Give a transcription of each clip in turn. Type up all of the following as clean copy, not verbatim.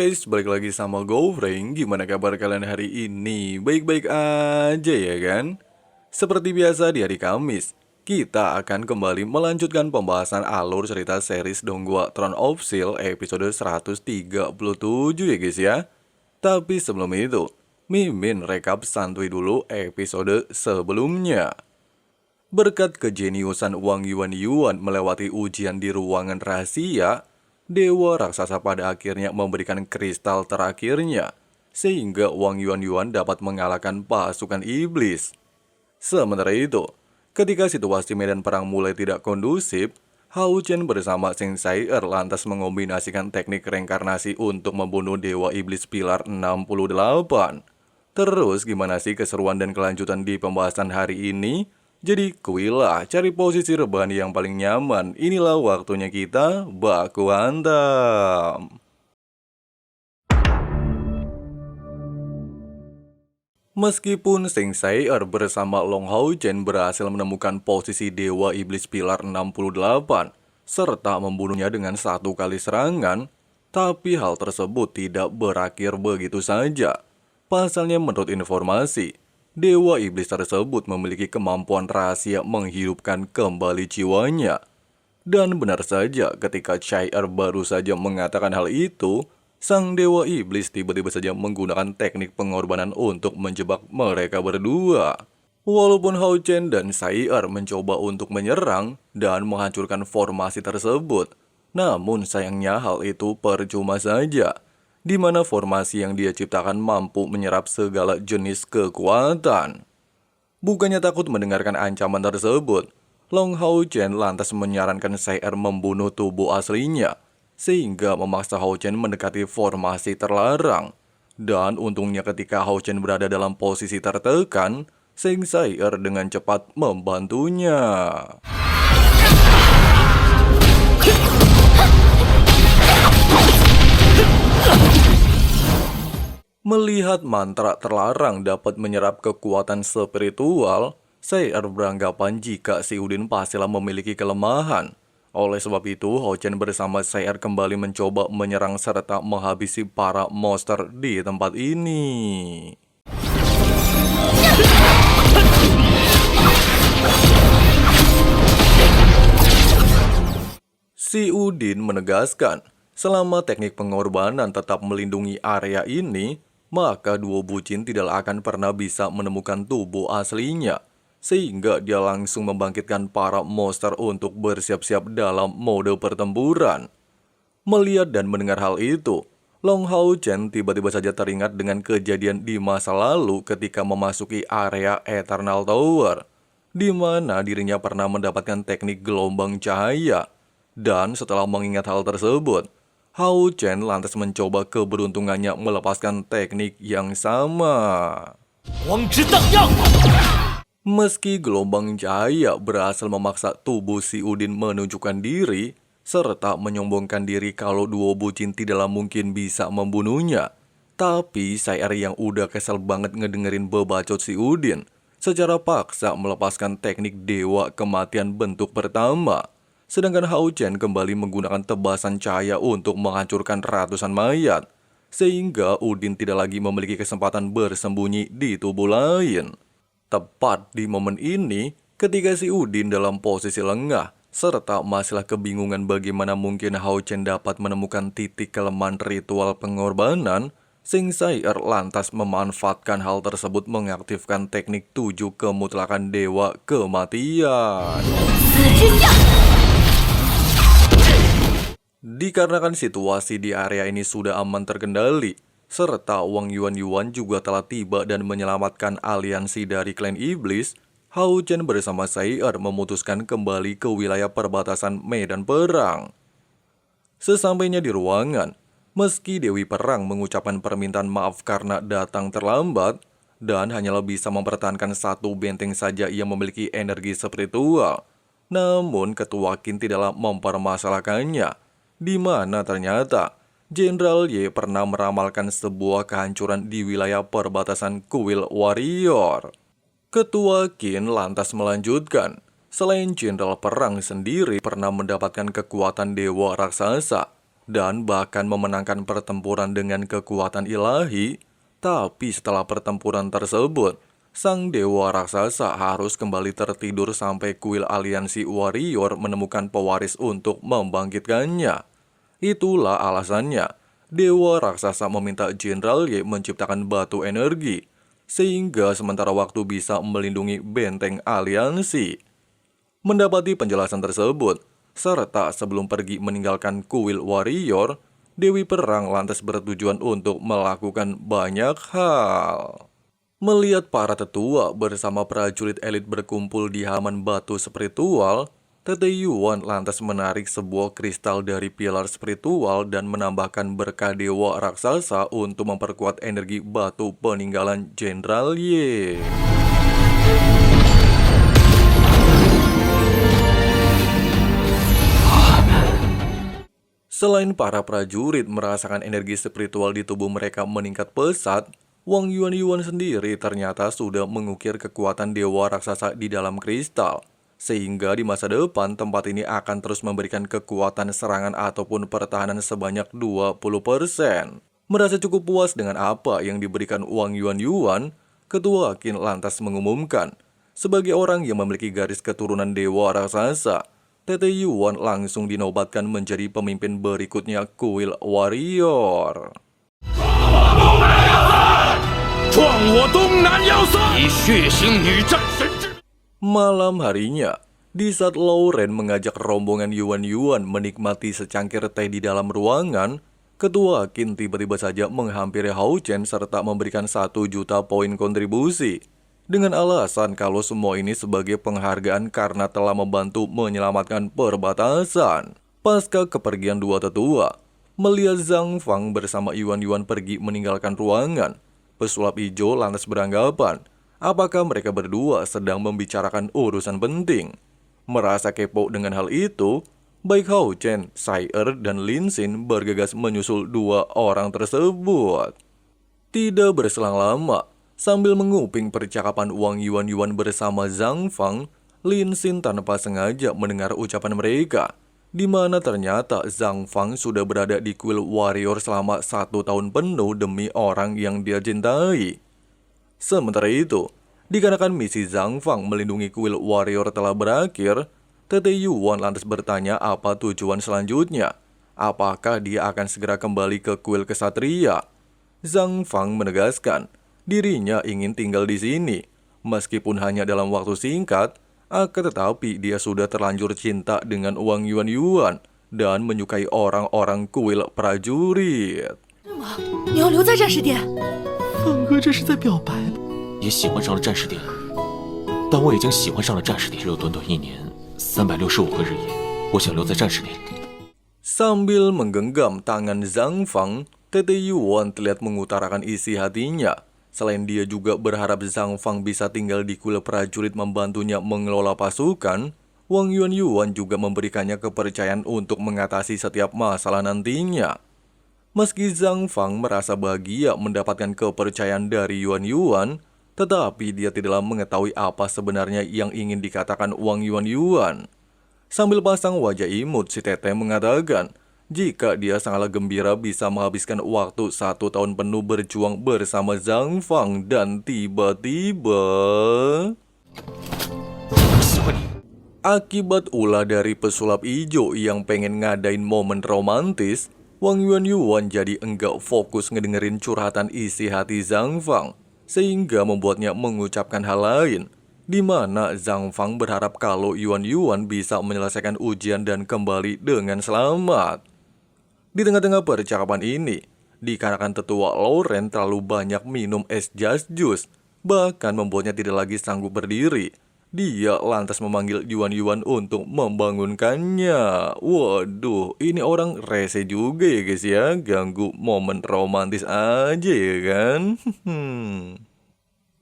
Halo guys, balik lagi sama GoFrank. Gimana kabar kalian hari ini? Baik-baik aja ya kan? Seperti biasa di hari Kamis, kita akan kembali melanjutkan pembahasan alur cerita series Donggua Throne of Steel episode 137 ya guys ya. Tapi sebelum itu, Mimin rekap santuy dulu episode sebelumnya. Berkat kejeniusan Wang Yuan melewati ujian di ruangan rahasia, Dewa Raksasa pada akhirnya memberikan kristal terakhirnya, sehingga Wang Yuan dapat mengalahkan pasukan iblis. Sementara itu, ketika situasi medan perang mulai tidak kondusif, Hao Chen bersama Seng Sai'er lantas mengombinasikan teknik reinkarnasi untuk membunuh Dewa Iblis Pilar 68. Terus gimana sih keseruan dan kelanjutan di pembahasan hari ini? Jadi kuilah cari posisi rebahan yang paling nyaman. Inilah waktunya kita baku hantam. Meskipun Seng Sai'er bersama Long Hao Chen berhasil menemukan posisi Dewa Iblis Pilar 68 serta membunuhnya dengan satu kali serangan, tapi hal tersebut tidak berakhir begitu saja. Pasalnya menurut informasi, Dewa Iblis tersebut memiliki kemampuan rahasia menghidupkan kembali jiwanya. Dan benar saja ketika Sai'er baru saja mengatakan hal itu, sang Dewa Iblis tiba-tiba saja menggunakan teknik pengorbanan untuk menjebak mereka berdua. Walaupun Hao Chen dan Sai'er mencoba untuk menyerang dan menghancurkan formasi tersebut, namun sayangnya hal itu percuma saja, di mana formasi yang dia ciptakan mampu menyerap segala jenis kekuatan. Bukannya takut mendengarkan ancaman tersebut, Long Hao Chen lantas menyarankan Sai'er membunuh tubuh aslinya, sehingga memaksa Hao Chen mendekati formasi terlarang. Dan untungnya ketika Hao Chen berada dalam posisi tertekan, Seng Sai'er dengan cepat membantunya. Melihat mantra terlarang dapat menyerap kekuatan spiritual, Sai'er beranggapan jika si Udin pastilah memiliki kelemahan. Oleh sebab itu, Hao Chen bersama Sai'er kembali mencoba menyerang serta menghabisi para monster di tempat ini. Si Udin menegaskan, selama teknik pengorbanan tetap melindungi area ini, maka duo bucin tidak akan pernah bisa menemukan tubuh aslinya. Sehingga dia langsung membangkitkan para monster untuk bersiap-siap dalam mode pertempuran. Melihat dan mendengar hal itu, Long Hao Chen tiba-tiba saja teringat dengan kejadian di masa lalu ketika memasuki area Eternal Tower, di mana dirinya pernah mendapatkan teknik gelombang cahaya. Dan setelah mengingat hal tersebut, Hao Chen lantas mencoba keberuntungannya melepaskan teknik yang sama. Meski gelombang cahaya berhasil memaksa tubuh si Udin menunjukkan diri, serta menyombongkan diri kalau duo bucin tidaklah mungkin bisa membunuhnya, tapi Sai'er yang udah kesel banget ngedengerin bebacot si Udin, secara paksa melepaskan teknik dewa kematian bentuk pertama. Sedangkan Hao Chen kembali menggunakan tebasan cahaya untuk menghancurkan ratusan mayat, sehingga Udin tidak lagi memiliki kesempatan bersembunyi di tubuh lain. Tepat di momen ini, ketika si Udin dalam posisi lengah, serta masihlah kebingungan bagaimana mungkin Hao Chen dapat menemukan titik kelemahan ritual pengorbanan, Seng Sai'er lantas memanfaatkan hal tersebut mengaktifkan teknik 7 kemutlakan dewa kematian. Dikarenakan situasi di area ini sudah aman terkendali, serta Wang Yuan juga telah tiba dan menyelamatkan aliansi dari klan iblis, Hao Chen bersama Sai'er memutuskan kembali ke wilayah perbatasan medan perang. Sesampainya di ruangan, meski Dewi Perang mengucapkan permintaan maaf karena datang terlambat, dan hanyalah bisa mempertahankan satu benteng saja yang memiliki energi spiritual, namun Ketua Qin tidaklah mempermasalahkannya, di mana ternyata Jenderal Ye pernah meramalkan sebuah kehancuran di wilayah perbatasan kuil warrior. Ketua Qin lantas melanjutkan, selain Jenderal Perang sendiri pernah mendapatkan kekuatan dewa raksasa, dan bahkan memenangkan pertempuran dengan kekuatan ilahi. Tapi setelah pertempuran tersebut, sang dewa raksasa harus kembali tertidur sampai kuil aliansi warrior menemukan pewaris untuk membangkitkannya. Itulah alasannya, dewa raksasa meminta Jenderal Ye menciptakan batu energi, sehingga sementara waktu bisa melindungi benteng aliansi. Mendapati penjelasan tersebut, serta sebelum pergi meninggalkan kuil warrior, Dewi Perang lantas bertujuan untuk melakukan banyak hal. Melihat para tetua bersama prajurit elit berkumpul di halaman batu spiritual, Tete Yuan lantas menarik sebuah kristal dari pilar spiritual dan menambahkan berkah dewa raksasa untuk memperkuat energi batu peninggalan Jenderal Ye. Selain para prajurit merasakan energi spiritual di tubuh mereka meningkat pesat, Wang Yuan sendiri ternyata sudah mengukir kekuatan dewa raksasa di dalam kristal. Sehingga di masa depan tempat ini akan terus memberikan kekuatan serangan ataupun pertahanan sebanyak 20%. Merasa cukup puas dengan apa yang diberikan Wang Yuan, Ketua Qin lantas mengumumkan, sebagai orang yang memiliki garis keturunan dewa raksasa, Tete Yuan langsung dinobatkan menjadi pemimpin berikutnya kuil warrior. Malam harinya, di saat Lauren mengajak rombongan Yuan menikmati secangkir teh di dalam ruangan, Ketua Qin tiba-tiba saja menghampiri Hao Chen serta memberikan 1 juta poin kontribusi. Dengan alasan kalau semua ini sebagai penghargaan karena telah membantu menyelamatkan perbatasan. Pasca kepergian dua tetua, melihat Zhang Fang bersama Yuan pergi meninggalkan ruangan, pesulap hijau lantas beranggapan, apakah mereka berdua sedang membicarakan urusan penting. Merasa kepo dengan hal itu, baik Hao Chen, Sai dan Lin Xin bergegas menyusul 2 orang tersebut. Tidak berselang lama, sambil menguping percakapan Wang Yuan bersama Zhang Fang, Lin Xin tanpa sengaja mendengar ucapan mereka, di mana ternyata Zhang Fang sudah berada di kuil warrior selama 1 tahun penuh demi orang yang dia cintai. Sementara itu, dikarenakan misi Zhang Fang melindungi kuil warrior telah berakhir, Tete Yuan lantas bertanya apa tujuan selanjutnya. Apakah dia akan segera kembali ke kuil kesatria? Zhang Fang menegaskan, dirinya ingin tinggal di sini, meskipun hanya dalam waktu singkat, akan tetapi dia sudah terlanjur cinta dengan Wang Yuan dan menyukai orang-orang kuil prajurit. 你要留在战士殿？凤哥这是在表白吗？也喜欢上了战士殿，但我已经喜欢上了战士殿，只有短短1年，365个日夜，我想留在战士殿。 Sambil menggenggam tangan Zhang Fang, Tete Yuan terlihat mengutarakan isi hatinya. Selain dia juga berharap Zhang Fang bisa tinggal di kuil prajurit membantunya mengelola pasukan, Wang Yuan juga memberikannya kepercayaan untuk mengatasi setiap masalah nantinya. Meski Zhang Fang merasa bahagia mendapatkan kepercayaan dari Yuan, tetapi dia tidaklah mengetahui apa sebenarnya yang ingin dikatakan Wang Yuan. Sambil pasang wajah imut, si Tete mengatakan, jika dia sangatlah gembira bisa menghabiskan waktu 1 tahun penuh berjuang bersama Zhang Fang dan tiba-tiba... Akibat ulah dari pesulap hijau yang pengen ngadain momen romantis, Wang Yuan jadi enggak fokus ngedengerin curhatan isi hati Zhang Fang, sehingga membuatnya mengucapkan hal lain, di mana Zhang Fang berharap kalau Yuan bisa menyelesaikan ujian dan kembali dengan selamat. Di tengah-tengah percakapan ini, dikarenakan tetua Lauren terlalu banyak minum es jas jus, bahkan membuatnya tidak lagi sanggup berdiri. Dia lantas memanggil Yuan untuk membangunkannya. Waduh, ini orang rese juga ya guys ya, ganggu momen romantis aja ya kan.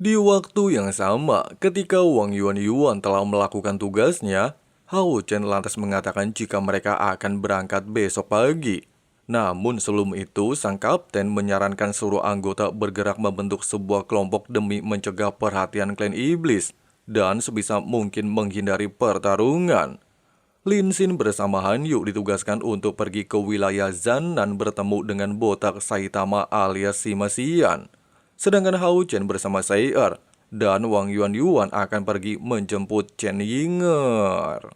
Di waktu yang sama, ketika Wang Yuan telah melakukan tugasnya, Hao Chen lantas mengatakan jika mereka akan berangkat besok pagi. Namun sebelum itu, sang kapten menyarankan seluruh anggota bergerak membentuk sebuah kelompok demi mencegah perhatian klan iblis dan sebisa mungkin menghindari pertarungan. Lin Xin bersama Han Yu ditugaskan untuk pergi ke wilayah Zan dan bertemu dengan botak Saitama alias si Mesian. Sedangkan Hao Chen bersama Sai Er dan Wang Yuan akan pergi menjemput Chen Yinger.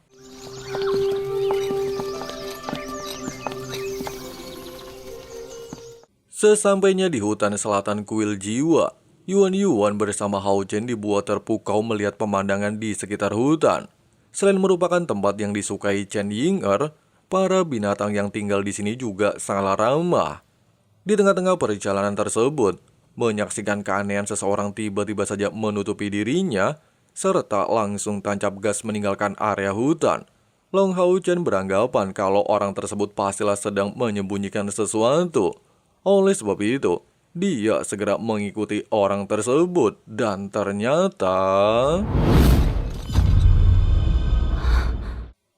Sesampainya di hutan selatan kuil jiwa, Yuan bersama Hao Chen dibuat terpukau melihat pemandangan di sekitar hutan. Selain merupakan tempat yang disukai Chen Yinger, para binatang yang tinggal di sini juga sangat ramah. Di tengah-tengah perjalanan tersebut, menyaksikan keanehan seseorang tiba-tiba saja menutupi dirinya, serta langsung tancap gas meninggalkan area hutan. Long Hao Chen beranggapan kalau orang tersebut pastilah sedang menyembunyikan sesuatu. Oleh sebab itu, dia segera mengikuti orang tersebut dan ternyata...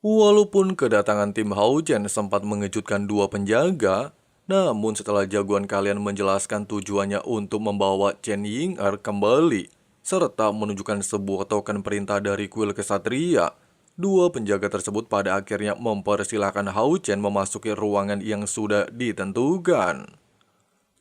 Walaupun kedatangan tim Hao Chen sempat mengejutkan dua penjaga, namun setelah jagoan kalian menjelaskan tujuannya untuk membawa Chen Yinger kembali, serta menunjukkan sebuah token perintah dari kuil kesatria, dua penjaga tersebut pada akhirnya mempersilahkan Hao Chen memasuki ruangan yang sudah ditentukan.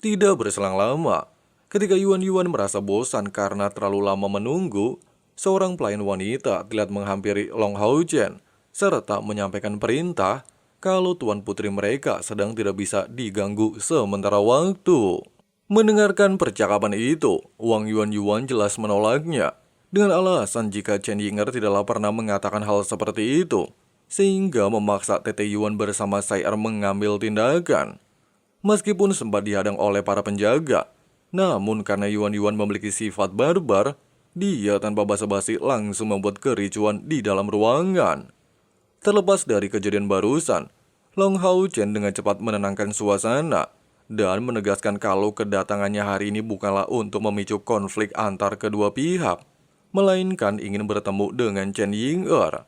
Tidak berselang lama, ketika Yuan merasa bosan karena terlalu lama menunggu, seorang pelayan wanita terlihat menghampiri Long Hao Chen, serta menyampaikan perintah kalau tuan putri mereka sedang tidak bisa diganggu sementara waktu. Mendengarkan percakapan itu, Wang Yuan jelas menolaknya, dengan alasan jika Chen Yinger tidaklah pernah mengatakan hal seperti itu, sehingga memaksa Tete Yuan bersama Sai Er mengambil tindakan. Meskipun sempat dihadang oleh para penjaga, namun karena Yuan memiliki sifat barbar, dia tanpa basa-basi langsung membuat kericuan di dalam ruangan. Terlepas dari kejadian barusan, Long Hao Chen dengan cepat menenangkan suasana dan menegaskan kalau kedatangannya hari ini bukanlah untuk memicu konflik antar kedua pihak, melainkan ingin bertemu dengan Chen Yinger.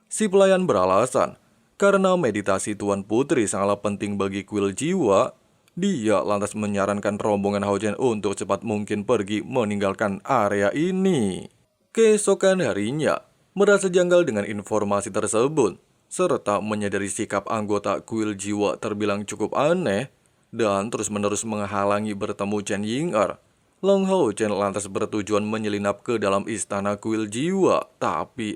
Si pelayan beralasan, karena meditasi Tuan Putri sangatlah penting bagi kuil jiwa, dia lantas menyarankan rombongan Hao Chen untuk cepat mungkin pergi meninggalkan area ini. Keesokan harinya, merasa janggal dengan informasi tersebut, serta menyadari sikap anggota kuil jiwa terbilang cukup aneh, dan terus-menerus menghalangi bertemu Chen Yinger, Long Hao Chen lantas bertujuan menyelinap ke dalam istana kuil jiwa. Tapi...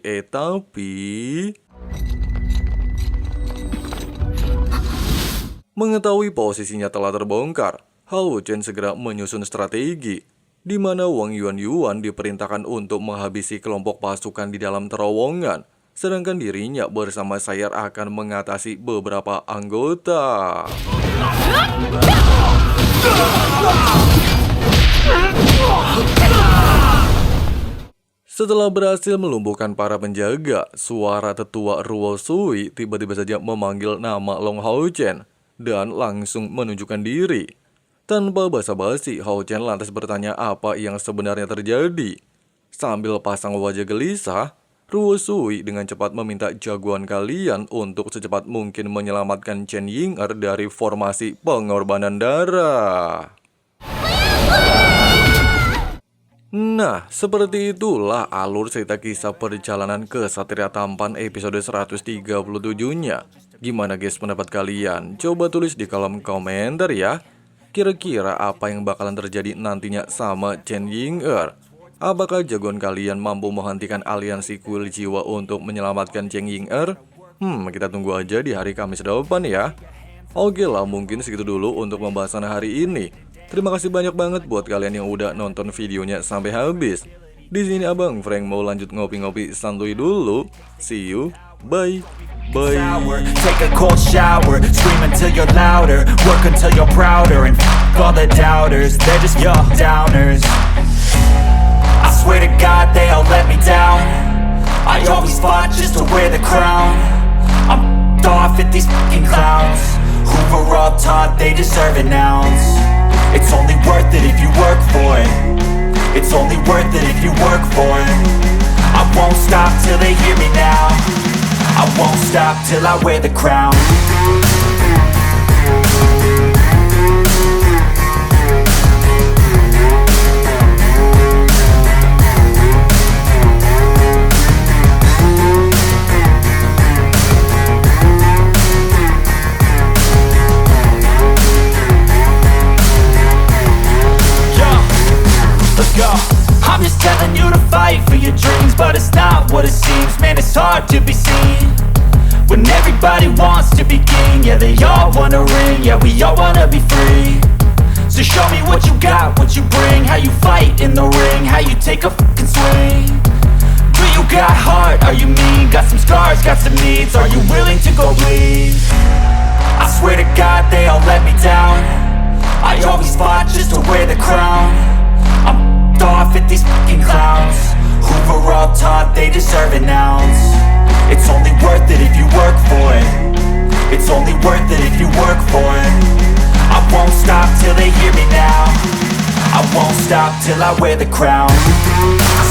Mengetahui posisinya telah terbongkar, Hao Chen segera menyusun strategi, di mana Wang Yuan diperintahkan untuk menghabisi kelompok pasukan di dalam terowongan, sedangkan dirinya bersama Sai Er akan mengatasi beberapa anggota. Setelah berhasil melumpuhkan para penjaga, suara tetua Ruo Sui tiba-tiba saja memanggil nama Long Hao Chen dan langsung menunjukkan diri. Tanpa basa-basi, Hao Chen lantas bertanya apa yang sebenarnya terjadi. Sambil pasang wajah gelisah, Ruo Sui dengan cepat meminta jagoan kalian untuk secepat mungkin menyelamatkan Chen Yinger dari formasi pengorbanan darah. Nah, seperti itulah alur cerita kisah perjalanan ke Kesatria Tampan episode 137-nya. Gimana guys pendapat kalian? Coba tulis di kolom komentar ya. Kira-kira apa yang bakalan terjadi nantinya sama Chen Yinger? Apakah jagoan kalian mampu menghentikan aliansi kuil jiwa untuk menyelamatkan Chen Yinger? Kita tunggu aja di hari Kamis depan ya. Oke lah, mungkin segitu dulu untuk pembahasan hari ini. Terima kasih banyak banget buat kalian yang udah nonton videonya sampai habis. Di sini Abang Frank mau lanjut ngopi-ngopi santuy dulu. See you, bye. Bye. Take a cold shower, scream until you're louder, work until you're prouder, and all the doubters, they're just your downers. I swear to God they all let me down. I always fought just to wear the crown. I'm off at these fucking clowns who were all taught they deserve an ounce. It's only worth it if you work for it. It's only worth it if you work for it. I won't stop till they hear me now. I won't stop till I wear the crown. but it's not what it seems. Man, it's hard to be seen when everybody wants to be king. Yeah, they all wanna ring, yeah, we all wanna be free. So show me what you got, what you bring, how you fight in the ring, how you take a fucking swing. Do you got heart, are you mean? Got some scars, got some needs, are you willing to go bleed? I swear to God they all let me down. I always fought just to wear the crown. I'm f***ed off at these fucking clowns who were all taught they deserve an ounce. It's only worth it if you work for it. It's only worth it if you work for it. I won't stop till they hear me now. I won't stop till I wear the crown. I